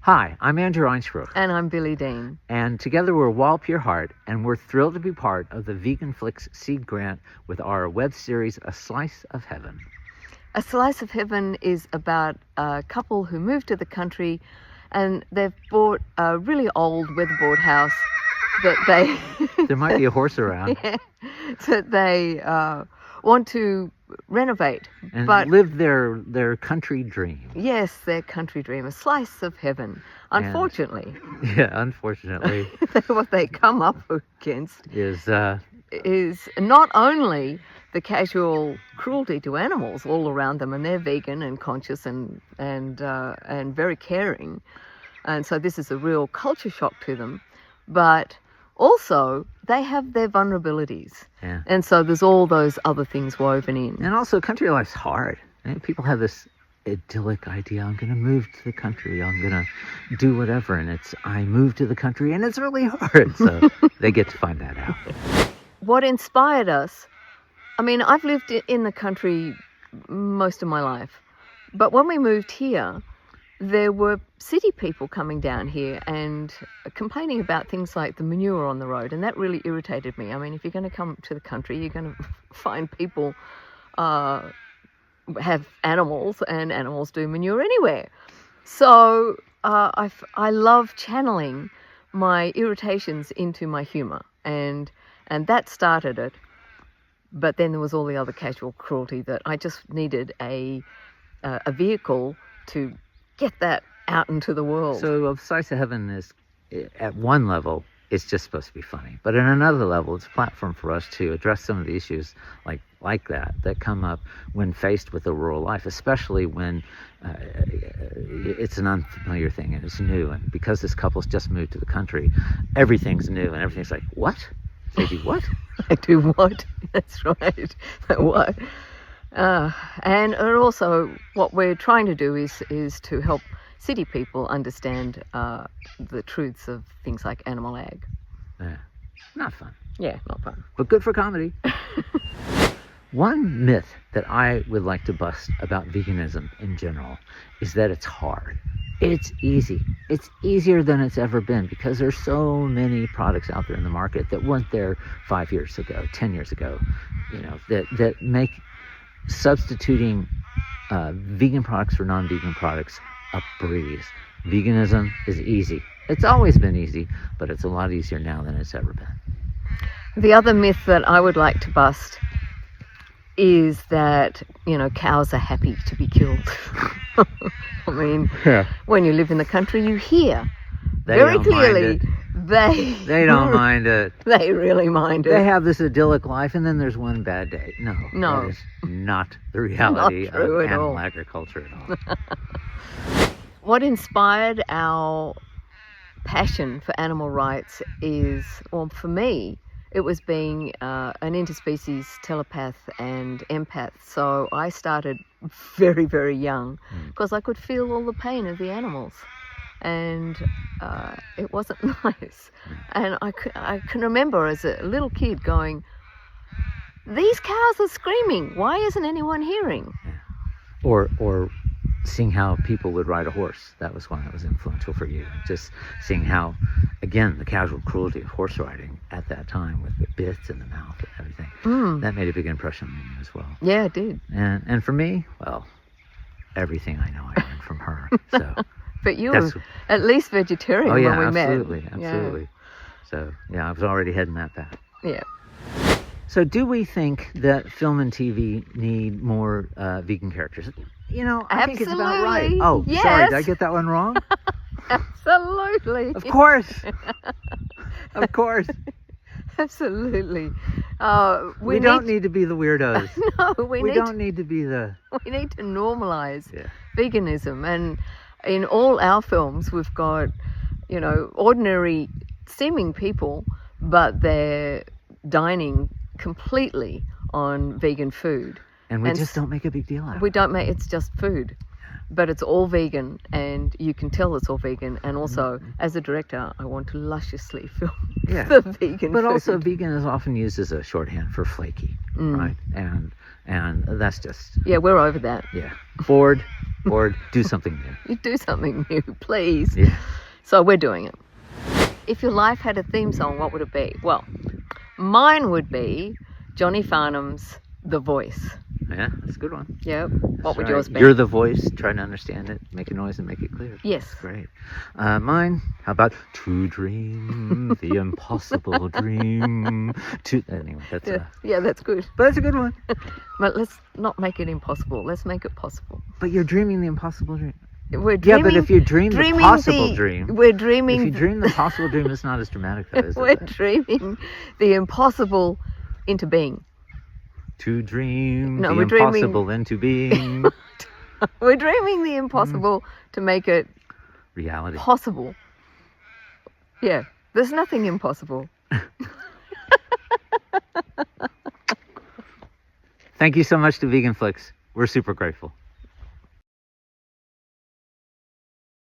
Hi, I'm Andrew Einspruch. And I'm Billie Dean. And together we're Wallop Your Heart, and we're thrilled to be part of the VeganFlix Seed Grant with our web series, A Slice of Heaven. A Slice of Heaven is about a couple who moved to the country and they've bought a really old weatherboard house that they... There might be a horse around. Yeah, that they want to renovate. And but live their country dream. Yes, their country dream, a slice of heaven. Unfortunately. Yeah, unfortunately. What they come up against is not only the casual cruelty to animals all around them, and they're vegan and conscious and very caring, and so this is a real culture shock to them, but also they have their vulnerabilities. Yeah. And so there's all those other things woven in. And also country life's hard. And people have this idyllic idea, I'm going to move to the country, I'm going to do whatever, and I moved to the country and it's really hard. So they get to find that out. What inspired us, I mean, I've lived in the country most of my life, but when we moved here, there were city people coming down here and complaining about things like the manure on the road, and that really irritated me. I mean, if you're going to come to the country, you're going to find people have animals, and animals do manure anywhere. So I love channeling my irritations into my humour, and that started it. But then there was all the other casual cruelty that I just needed a vehicle to get that out into the world. So A Slice of Heaven is, at one level, it's just supposed to be funny. But at another level, it's a platform for us to address some of the issues like that come up when faced with a rural life, especially when it's an unfamiliar thing and it's new. And because this couple's just moved to the country, everything's new and everything's like, what? They do what? I do what? That's right. What? And also what we're trying to do is to help city people understand the truths of things like animal ag. Yeah. Not fun. Yeah, not fun. But good for comedy. One myth that I would like to bust about veganism in general is that it's hard. It's easy. It's easier than it's ever been because there's so many products out there in the market that weren't there 5 years ago, 10 years ago, that make substituting vegan products for non-vegan products a breeze. Veganism is easy. It's always been easy, but it's a lot easier now than it's ever been. The other myth that I would like to bust is that, cows are happy to be killed. I mean, when you live in the country, you hear very clearly they don't mind it. They really mind it. They have this idyllic life, and then there's one bad day. No. That is not the reality of animal agriculture at all. What inspired our passion for animal rights is, well, for me, it was being an interspecies telepath and empath. So I started very, very young because I could feel all the pain of the animals. And it wasn't nice. And I can remember as a little kid going, these cows are screaming. Why isn't anyone hearing? Or seeing how people would ride a horse. That was one that was influential for you. Just seeing how, again, the casual cruelty of horse riding at that time with the bits in the mouth and everything. That made a big impression on you as well. Yeah, it did. And for me, well, everything I know I learned from her. So. But you were at least vegetarian when we met. Absolutely. Yeah. So, yeah, I was already heading that path. Yeah. So do we think that film and TV need more vegan characters? I think it's about right. Oh, yes. Sorry, did I get that one wrong? Absolutely. Of course. Of course. Absolutely. We don't need to be the weirdos. No, we don't need to be the... We need to normalize veganism. And in all our films, we've got, ordinary seeming people, but they're dining completely on vegan food. And we just don't make a big deal out of it. We don't make, it's just food. But it's all vegan, and you can tell it's all vegan. And also, as a director, I want to lusciously film the vegan But food. also, vegan is often used as a shorthand for flaky, right? And that's just... Yeah, we're over that. Yeah. Ford, or do something new. You do something new, please. Yeah. So we're doing it. If your life had a theme song, what would it be? Well, mine would be Johnny Farnham's The Voice. Yeah, that's a good one. Yep. That's What would right. yours be? You're the voice, trying to understand it, make a noise and make it clear. Yes. Great. Mine, how about to dream the impossible dream? Anyway, that's Yeah, that's good. but that's a good one. But let's not make it impossible. Let's make it possible. But you're dreaming the impossible dream. We're Yeah, dreaming, but if you dream the dreaming possible dream, we're dreaming. if you dream the possible dream, it's not as dramatic, though, is We're it? dreaming the impossible into being. To dream No, the we're dreaming- impossible into being We're dreaming the impossible to make it reality. possible. Yeah, there's nothing impossible. Thank you so much to VeganFlix. We're super grateful.